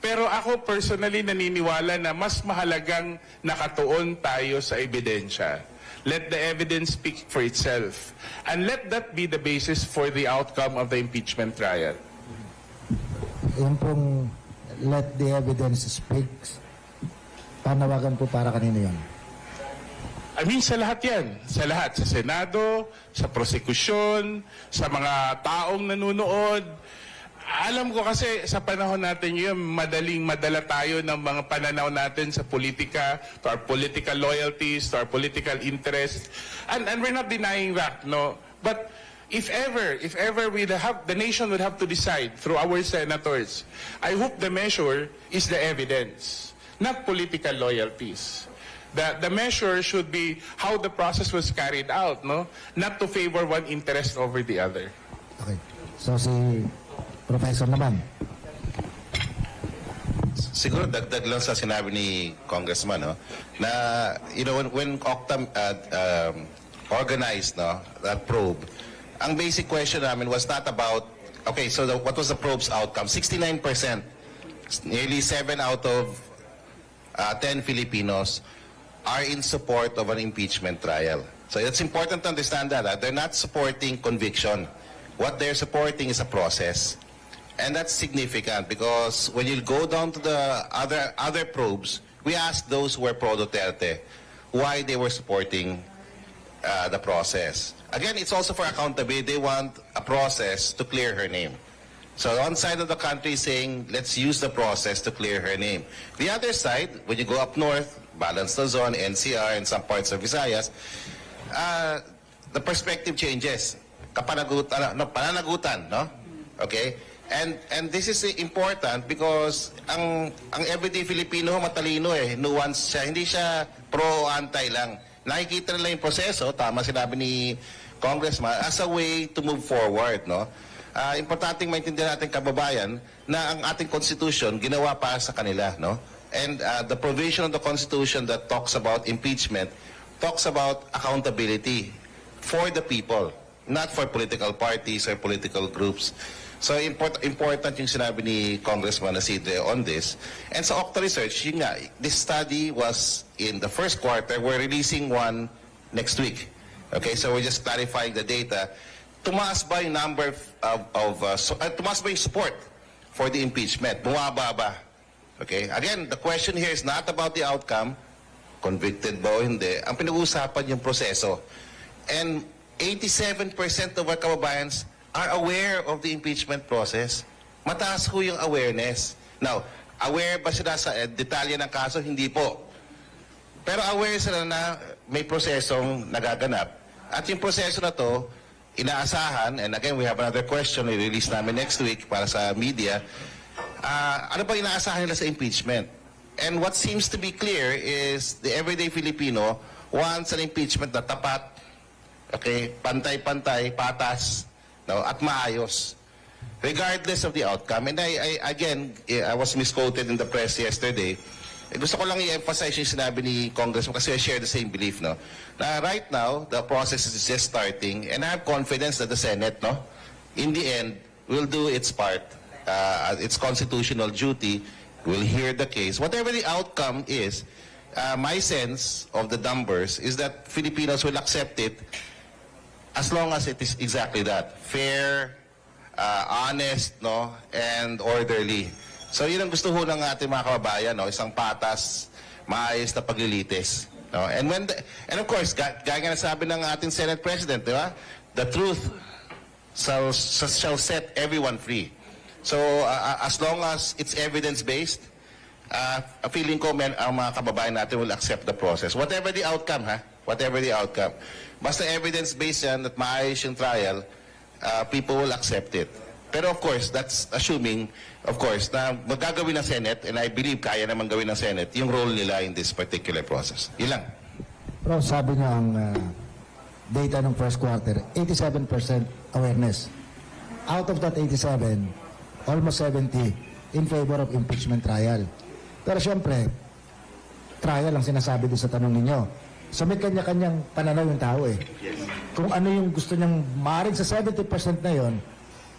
Speaker 6: Pero ako personally naniniwala na mas mahalagang nakatuon tayo sa ebidensya. Let the evidence speak for itself. And let that be the basis for the outcome of the impeachment trial.
Speaker 7: Yung pong let the evidence speak, panawagan po para kanino yan?
Speaker 6: I mean, sa lahat yan. Sa lahat. Sa Senado, sa prosekusyon, sa mga taong nanonood. Alam ko kasi sa panahon natin yun, madaling madala tayo ng mga pananaw natin sa politika, to our political loyalties, to our political interests. And we're not denying that, no? But if ever the nation would have to decide through our senators, I hope the measure is the evidence, not political loyalties. The measure should be how the process was carried out, no? Not to favor one interest over the other.
Speaker 7: Okay. So si Professor naman.
Speaker 11: Siguro dagdag lang sa sinabi ni Congressman, no, na when Octa organized, no, that probe, ang basic question namin was not about, okay, so what was the probe's outcome? 69%, nearly 7 out of 10 Filipinos are in support of an impeachment trial. So it's important to understand that they're not supporting conviction. What they're supporting is a process. And that's significant because when you go down to the other probes, we asked those who were pro-Duterte why they were supporting the process. Again, it's also for accountability. They want a process to clear her name. So one side of the country is saying, let's use the process to clear her name. The other side, when you go up north, Balance Luzon, NCR, and some parts of Visayas, the perspective changes. Pananagutan, no? Okay? And this is important because ang everyday Filipino matalino nuance siya, hindi siya pro-anti lang. Nakikita nila yung proseso, tama sinabi ni Congressman, as a way to move forward, no? Importanteng maintindihan natin kababayan na ang ating constitution ginawa para sa kanila, no? And the provision of the constitution that talks about impeachment talks about accountability for the people, not for political parties or political groups. So important yung sinabi ni Congressman Isidre on this. And sa Octa Research, yun nga, this study was in the first quarter. We're releasing one next week. Okay, so we're just clarifying the data. Tumaas ba yung number tumaas ba yung support for the impeachment? Bumaba ba? Okay, again, the question here is not about the outcome, convicted ba o hindi. Ang pinag-uusapan yung proseso. And 87% of our kababayans are aware of the impeachment process. Mataas ho yung awareness. Now, aware ba sila sa detalye ng kaso? Hindi po. Pero aware sila na may prosesong nagaganap. At yung proseso na to, inaasahan, and again, we have another question i-release namin next week para sa media, ano ba inaasahan nila sa impeachment? And what seems to be clear is the everyday Filipino wants an impeachment na tapat, okay, pantay-pantay, patas, no, at maayos, regardless of the outcome. And I was misquoted in the press yesterday. Gusto ko lang i-emphasize yung sinabi ni Congressman kasi I share the same belief, no? Na right now, the process is just starting and I have confidence that the Senate, no, in the end, will do its part, its constitutional duty, will hear the case. Whatever the outcome is, my sense of the numbers is that Filipinos will accept it as long as it is exactly that, fair, honest, no, and orderly. So yun ang gusto ho ng ating mga kababayan, no, isang patas, maayos na paglilitis, no. And of course, gaya nga nasabi ng ating Senate President, di ba? The truth shall set everyone free. So as long as it's evidence-based, feeling ko ang mga kababayan natin will accept the process. Whatever the outcome, whatever the outcome. Basta evidence-based yan at maayos yung trial, people will accept it. Pero of course, that's assuming, of course, na magagawin ng Senate, and I believe kaya naman gawin ng Senate, yung role nila in this particular process. Yun lang.
Speaker 7: Pero sabi nga ang data ng first quarter, 87% awareness. Out of that 87, almost 70 in favor of impeachment trial. Pero syempre, trial ang sinasabi doon sa tanong ninyo. So may kanya-kanyang pananaw yung tao eh. Kung ano yung gusto niyang maaaring sa 70% na yon,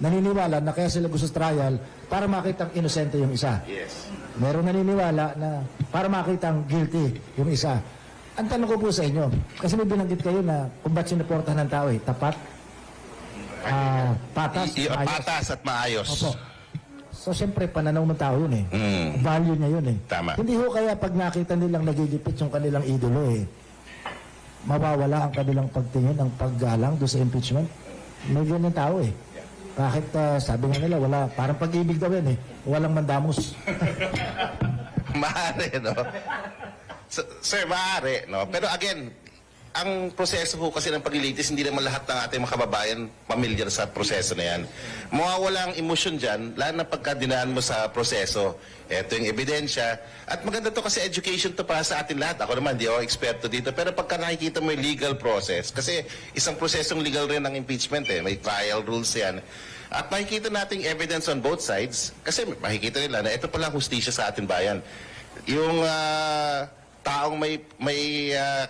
Speaker 7: naniniwala na kaya sila gusto sa trial para makitang inosente yung isa.
Speaker 11: Yes.
Speaker 7: Meron naniniwala na para makitang guilty yung isa. Ang tanong ko po sa inyo, kasi may binanggit kayo na kung ba't sinuportahan ng tao eh, tapat, patas, maayos.
Speaker 11: Patas at maayos.
Speaker 7: Opo. So, siyempre, pananaw ng tao yun eh. Value niya yun eh.
Speaker 11: Tama.
Speaker 7: Hindi ho kaya pag nakita nilang nagigipit yung kanilang idolo eh, mawawala ang kabilang pagtingin, ang paggalang doon sa impeachment? May ganyan tao eh. Kahit sabi nga nila, wala, parang pag-ibig daw yan eh. Walang mandamos.
Speaker 11: Maaari, no? Sir, maaari, no? Pero again, ang proseso ho kasi ng paglilitis, hindi naman lahat ng ating mga kababayan pamilyar sa proseso na yan. Mawawala ang emosyon dyan, lalo na pagka dinaan mo sa proseso. Ito yung ebidensya. At maganda to kasi education to para sa atin lahat. Ako naman, di ako eksperto dito. Pero pagka nakikita mo yung legal process, kasi isang prosesong legal rin ng impeachment eh. May trial rules yan. At makikita nating evidence on both sides, kasi makikita nila na ito pala hustisya sa ating bayan. Yung taong may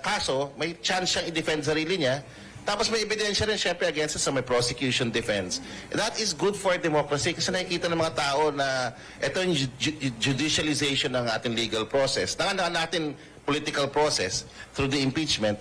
Speaker 11: kaso, may chance siyang i-defend sarili niya. Tapos may ebidensya rin syempre against sa may prosecution defense. That is good for democracy kasi nakikita ng mga tao na ito yung judicialization ng ating legal process. Ng natin political process through the impeachment.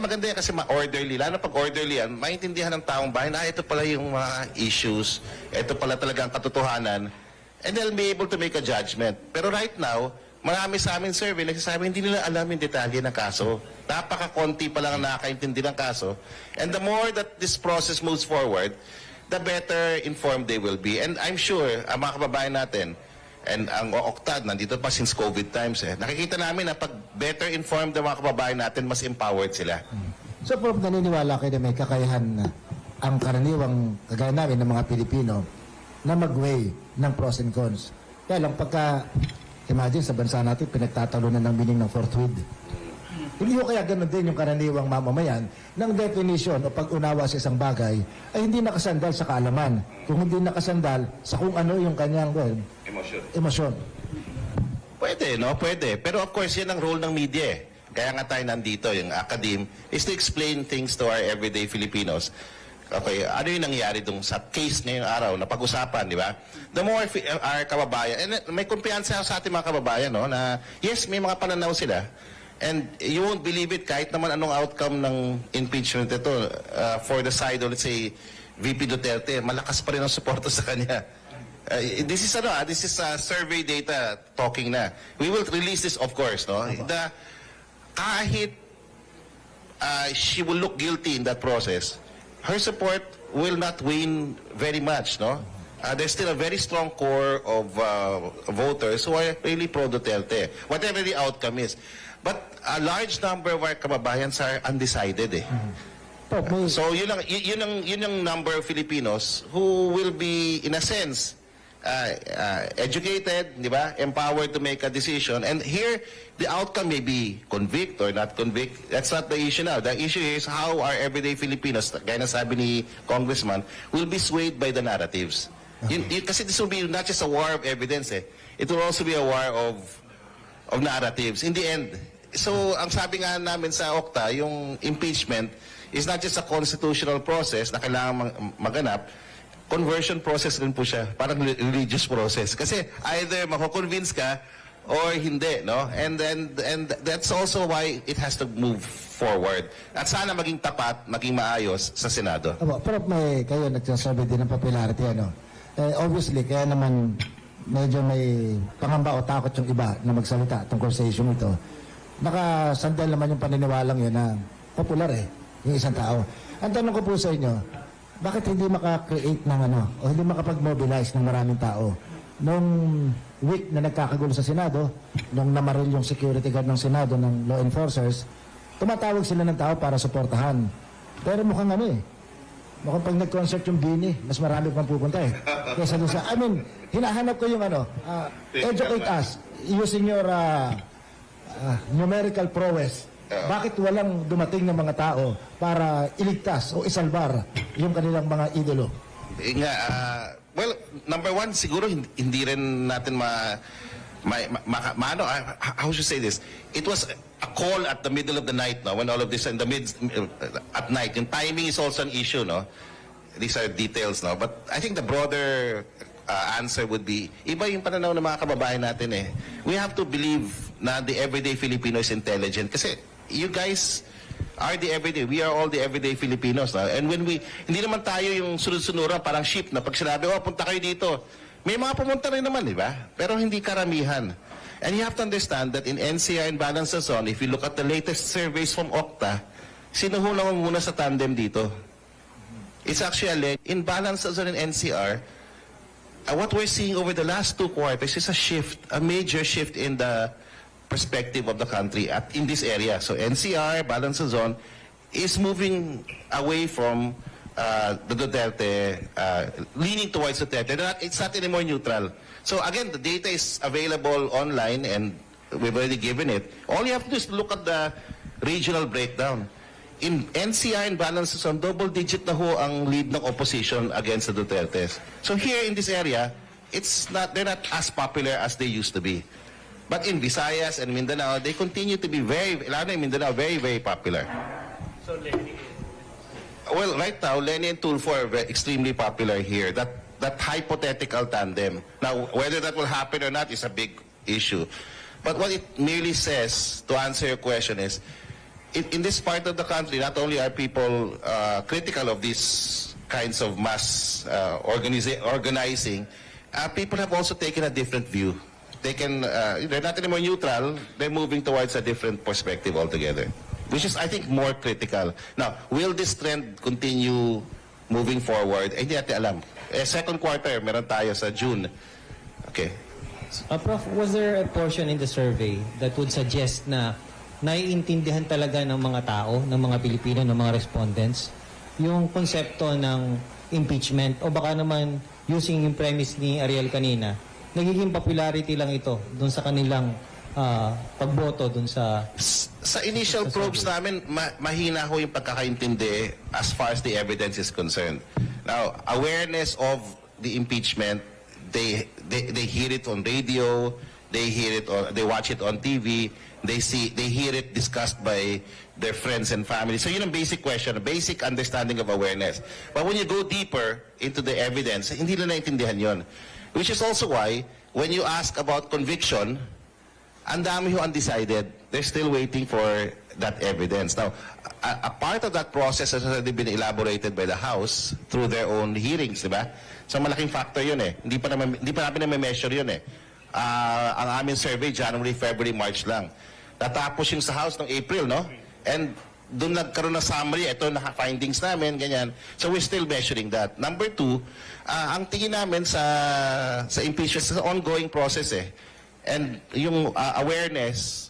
Speaker 11: Maganda yan kasi ma-orderly. Lalo pag orderly yan, maintindihan ng taong bayan, ito pala yung mga issues. Ito pala talaga ang katotohanan. And they'll be able to make a judgment. Pero right now, marami sa amin survey nagsasabi hindi nila alam yung detalye ng kaso. Napaka-konti pa lang ang nakakaintindi ng kaso. And the more that this process moves forward, the better informed they will be. And I'm sure, ang mga kababayan natin, and ang OCTAD, nandito pa since COVID times nakikita namin na pag better informed ang mga kababayan natin, mas empowered sila.
Speaker 7: So, Prof, naniniwala kayo na may kakayahan na ang karaniwang kagaya namin ng mga Pilipino na mag-weigh ng pros and cons. Kaya lang, pagka imagine sa bansa natin, pinagtatalunan ng meaning ng forthwith. Hindi ko kaya ganun din yung karaniwang mamamayan ng definition o pag-unawa sa isang bagay ay hindi nakasandal sa kaalaman. Kung hindi nakasandal sa kung ano yung kanyang emosyon.
Speaker 11: Pwede, no? Pwede. Pero of course, yan ang role ng media eh. Kaya nga tayo nandito, yung academe, is to explain things to our everyday Filipinos. Okay, ano yung nangyari dun sa case ngayong araw na pag-usapan, di ba? The more our kababayan, and may kumpiyansa sa ating mga kababayan, no, na yes, may mga pananaw sila. And you won't believe it, kahit naman anong outcome ng impeachment ito for the side of, let's say, VP Duterte, malakas pa rin ang suporta sa kanya. This is survey data talking na. We will release this, of course, no? Kahit she will look guilty in that process, her support will not wane very much, no? There's still a very strong core of voters who are really pro-Duterte, whatever the outcome is. But a large number of our kababayans are undecided, eh. So yun ang number of Filipinos who will be, in a sense, educated, di ba? Empowered to make a decision. And here, the outcome may be convict or not convict. That's not the issue now. The issue is how our everyday Filipinos, gaya na sabi ni Congressman, will be swayed by the narratives. Kasi this will be not just a war of evidence, eh. It will also be a war of narratives. In the end, so ang sabi nga namin sa OCTA, yung impeachment is not just a constitutional process na kailangan maganap, conversion process rin po siya, parang religious process. Kasi either mako-convince ka or hindi, no? And that's also why it has to move forward. At sana maging tapat, maging maayos sa Senado.
Speaker 7: Pero may kayo nagsasabi din ng popularity, ano? Obviously, kaya naman medyo may pangamba o takot yung iba na magsalita tungkol sa issue nito. Nakasandal naman yung paniniwalang yun na popular yung isang tao. Ang tanong ko po sa inyo, bakit hindi maka-create ng o hindi makapag-mobilize ng maraming tao? Nung week na nagkakagulo sa Senado, nung namaril yung security guard ng Senado ng law enforcers, tumatawag sila ng tao para suportahan. Pero mukhang mukhang pag nag-concert yung Bini, mas marami pang pupunta kaysa doon sa, hinahanap ko yung educate us using your numerical prowess. Bakit walang dumating ng mga tao para iligtas o isalbar yung kanilang mga idolo?
Speaker 11: Well, number one, siguro hindi rin natin how should I say this? It was a call at the middle of the night, no? When all of this at night. Yung timing is also an issue, no? These are details, no? But I think the broader answer would be, iba yung pananaw ng mga kababayan natin eh. We have to believe na the everyday Filipino is intelligent. Kasi you guys are the everyday. We are all the everyday Filipinos. No? And when hindi naman tayo yung sunod-sunuran, parang sheep na pag sinabi, punta kayo dito. May mga pumunta rin naman, di ba? Pero hindi karamihan. And you have to understand that in NCR and Balanced Zone, if you look at the latest surveys from OCTA, Sino ho nangunguna sa tandem dito? It's actually in balance as an NCR. What we're seeing over the last 2 quarters is a shift, a major shift in the perspective of the country in this area. So NCR, balance zone, is moving away from the Duterte, leaning towards Duterte. It's not anymore neutral. So again, the data is available online and we've already given it. All you have to do is look at the regional breakdown. In NCR and balance zone, double-digit na ho ang lead ng opposition against the Dutertes. So here in this area, they're not as popular as they used to be. But in Visayas and Mindanao, they continue to be lalo na in Mindanao, very, very popular.
Speaker 9: So, Lenny,
Speaker 11: Well, right now, Lenny and Tulfo are extremely popular here. That hypothetical tandem. Now, whether that will happen or not is a big issue. But what it merely says, to answer your question, is in this part of the country, not only are people critical of these kinds of mass organizing, people have also taken a different view. They're not anymore neutral, they're moving towards a different perspective altogether, which is, I think, more critical. Now, will this trend continue moving forward? Hindi natin alam. Second quarter, meron tayo sa June. Okay.
Speaker 10: Prof, was there a portion in the survey that would suggest na naiintindihan talaga ng mga tao, ng mga Pilipino, ng mga respondents, yung konsepto ng impeachment? O baka naman, using yung premise ni Ariel kanina, nagiging popularity lang ito dun sa kanilang pagboto dun sa...
Speaker 11: Sa initial probes namin, mahina ho yung pagkakaintindi as far as the evidence is concerned. Now, awareness of the impeachment, they hear it on radio, they watch it on TV, they hear it discussed by their friends and family. So yun ang basic question, a basic understanding of awareness. But when you go deeper into the evidence, hindi nila naintindihan yun. Which is also why, when you ask about conviction, ang dami ho undecided. They're still waiting for that evidence. Now, a part of that process has already been elaborated by the House through their own hearings, di ba? So malaking factor yun eh. Hindi pa namin na-measure yun eh. Ang aming survey, January, February, March lang. Natapos yung sa House ng April, no? And doon nagkaroon ng summary, ito na findings namin, ganyan. So we're still measuring that. Number 2, ang tingin namin sa impeachment, sa ongoing process eh. And yung awareness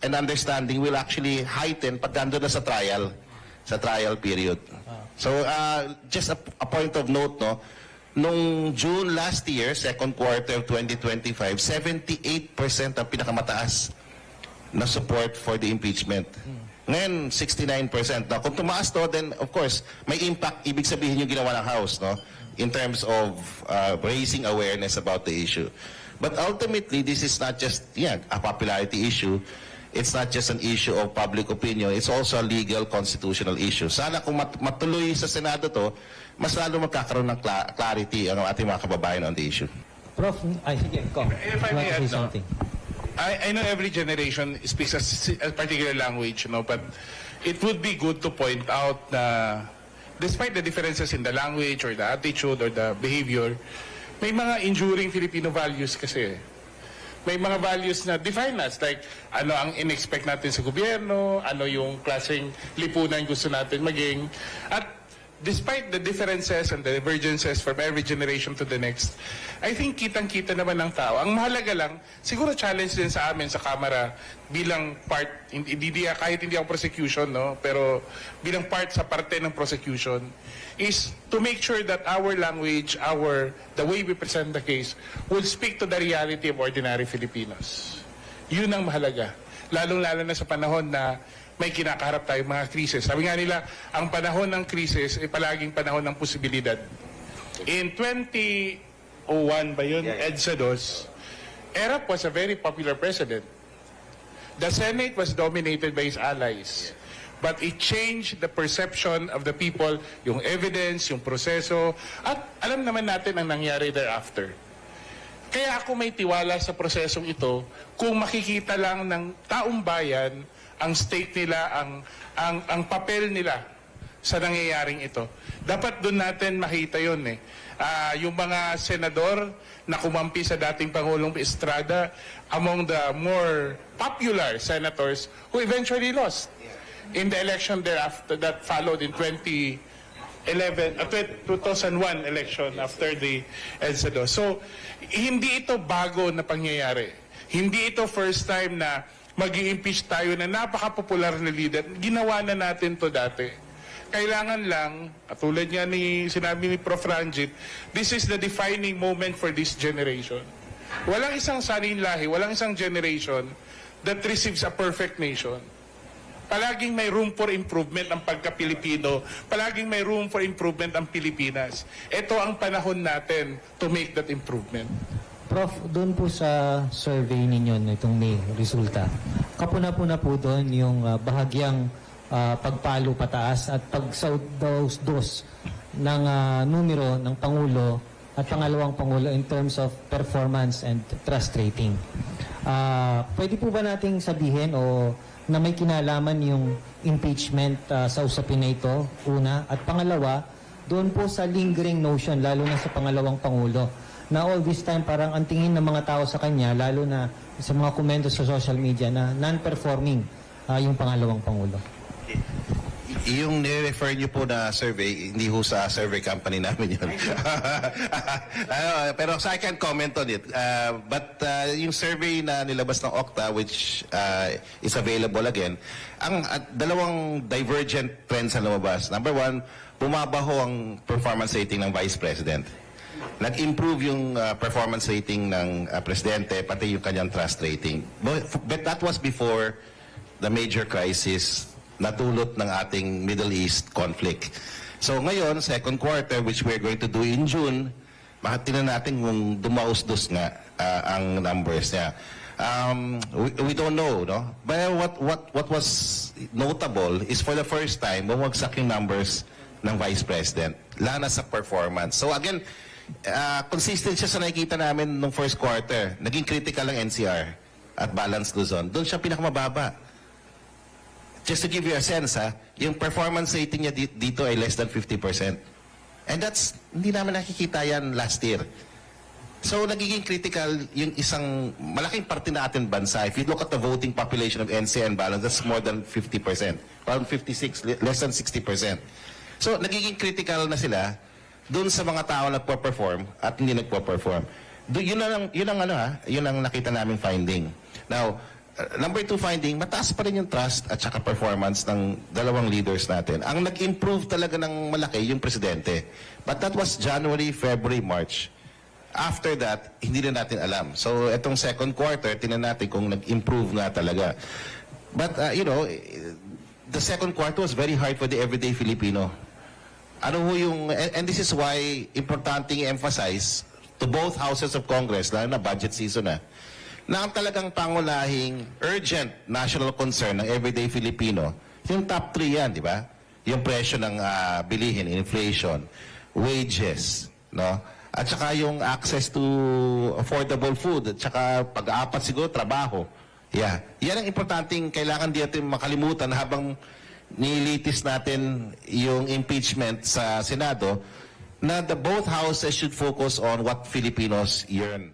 Speaker 11: and understanding will actually heighten pag nandun na sa trial period. So just a point of note, no? Nung June last year, second quarter of 2025, 78% ang pinakamataas na support for the impeachment. Ngayon, 69%. Now, kung tumaas to, then of course, may impact, ibig sabihin yung ginawa ng House, no? In terms of raising awareness about the issue. But ultimately, this is not just a popularity issue. It's not just an issue of public opinion. It's also a legal, constitutional issue. Sana kung matuloy sa Senado to, mas lalo magkakaroon ng clarity ang ating mga kababayan on the issue.
Speaker 10: Prof, sige, go.
Speaker 6: If I may
Speaker 10: You want to say
Speaker 6: add, no?
Speaker 10: something?
Speaker 6: I know every generation speaks a particular language, but it would be good to point out na despite the differences in the language or the attitude or the behavior, may mga enduring Filipino values kasi. May mga values na define us, like ano ang in-expect natin sa gobyerno, ano yung klaseng lipunan gusto natin maging. At despite the differences and the divergences from every generation to the next, I think kitang-kita naman ng tao. Ang mahalaga lang, siguro challenge din sa amin sa Kamara bilang part, kahit hindi ako prosecution, no? Pero bilang part sa parte ng prosecution, is to make sure that our language, the way we present the case, will speak to the reality of ordinary Filipinos. Yun ang mahalaga. Lalong-lalo na sa panahon na may kinakaharap tayong mga krisis. Sabi nga nila, ang panahon ng krisis ay palaging panahon ng posibilidad. In 2001 ba yun, EDSA II, Erap was a very popular president. The Senate was dominated by his allies. But it changed the perception of the people, yung evidence, yung proseso, at alam naman natin ang nangyari thereafter. Kaya ako may tiwala sa prosesong ito kung makikita lang ng taong bayan ang stake nila, ang papel nila sa nangyayaring ito. Dapat doon natin makita yun eh. Yung mga senador na kumampi sa dating Pangulong Estrada among the more popular senators who eventually lost. in the election thereafter that followed in 2001 election after the EDSA. So, hindi ito bago na pangyayari. Hindi ito first time na mag-i-impeach tayo na napaka-popular na leader. Ginawa na natin to dati. Kailangan lang, katulad nga sinabi ni Prof. Ranjit, this is the defining moment for this generation. Walang isang sanin lahi, walang isang generation that receives a perfect nation. Palaging may room for improvement ang pagka-Pilipino. Palaging may room for improvement ang Pilipinas. Ito ang panahon natin to make that improvement.
Speaker 10: Prof, doon po sa survey ninyo na itong may resulta, kapuna-puna po doon yung bahagyang pagpalo pataas at pagsaud-dos ng numero ng Pangulo at pangalawang Pangulo in terms of performance and trust rating. Pwede po ba nating sabihin o na may kinalaman yung impeachment sa usapin na ito, una, at pangalawa, doon po sa lingering notion, lalo na sa pangalawang Pangulo, na all this time parang ang tingin ng mga tao sa kanya, lalo na sa mga komento sa social media, na non-performing yung pangalawang Pangulo.
Speaker 11: Yung nire-refer niyo po na survey, hindi ho sa survey company namin yun. Pero so I can't comment on it. But yung survey na nilabas ng Okta, which is available again, ang dalawang divergent trends na lumabas. Number one, bumaba ho ang performance rating ng Vice President. Nag-improve yung performance rating ng Presidente, pati yung kanyang trust rating. But that was before the major crisis natulot ng ating Middle East conflict. So ngayon, second quarter, which we're going to do in June, makatinan natin kung dumausdos nga ang numbers niya. We don't know, no? But what was notable is for the first time, bumagsak yung numbers ng Vice President, lalo na sa performance. So again, consistent siya sa nakikita namin nung first quarter. Naging critical ang NCR at Balance Luzon. Doon siya pinakamababa. Just to give you a sense, yung performance rating niya dito ay less than 50%. And that's, hindi namin nakikita yan last year. So, nagiging critical yung isang malaking parte na ating bansa. If you look at the voting population of NCR and Balance, that's more than 50%. Around 56, less than 60%. So, nagiging critical na sila dun sa mga tao na nagpo-perform at hindi nagpo-perform. Yun ang nakita naming finding. Now, number two finding, mataas pa rin yung trust at saka performance ng dalawang leaders natin. Ang nag-improve talaga ng malaki yung Presidente. But that was January, February, March. After that, hindi na natin alam. So, etong second quarter, tinan natin kung nag-improve na talaga. But, the second quarter was very hard for the everyday Filipino. And this is why importante i-emphasize to both houses of Congress, lalo na budget season na ang talagang pangunahing urgent national concern ng everyday Filipino, yung top 3 yan, di ba? Yung presyo ng bilihin, inflation, wages, no? At saka yung access to affordable food, at saka pag-aapat siguro, trabaho. Yeah. Yan ang importanteng kailangan di natin makalimutan habang nilitis natin yung impeachment sa Senado, na both houses should focus on what Filipinos yearn.